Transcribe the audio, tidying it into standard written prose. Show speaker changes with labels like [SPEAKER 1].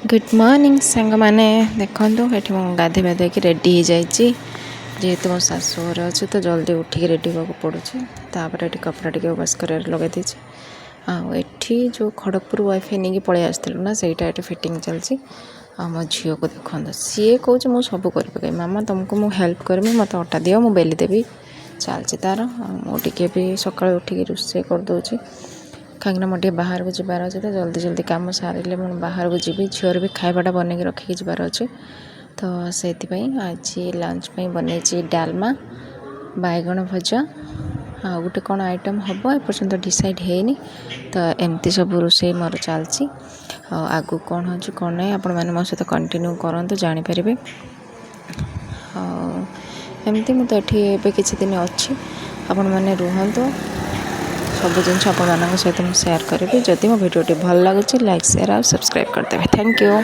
[SPEAKER 1] Good morning सांग मैंने देखो ये गाधे बाधे कि रेडी हो जाए जेहेतु मो शाशुघर अच्छे तो जल्दी उठिक रेडी होगा पड़ू तापर ये कपड़ा टी वाश कर लगे आठी जो खड़गपुर वाईफाई नहीं पलि आसलु ना सहीटा ये फिटिंग चलती मो झील को देखो सी कहे मुझे सब कर मामा तुमको मुझे हेल्प करमी मत अटा दियो मुझे बेली देवी चलती तार मुझे भी सका उठिक रोषे करदे कहीं मोटे बाहर को जबार अच्छे तो जल्दी जल्दी कम सारे मुझे बाहर को जी झीर भी खावाटा बनैक रखिक जबार अच्छे तो से आज लंच पे बन डालमा बैगण भजा आ गोटे कौन आइटम हम एपर्तंत डिसाइड हैनी तो एमती सब रोषे मोर चलती आगू कौन हो कौन ना आपण मैंने मो सहित कंटिन्यू करूँ जानीपर एमती मुझे ये किसी दिन अच्छी आपण मैंने रुहतु सब जिन सहित शेयर करी जदि मो भिडियो भल लगुच लाइक शेयर और सब्सक्राइब करदेवे थैंक यू।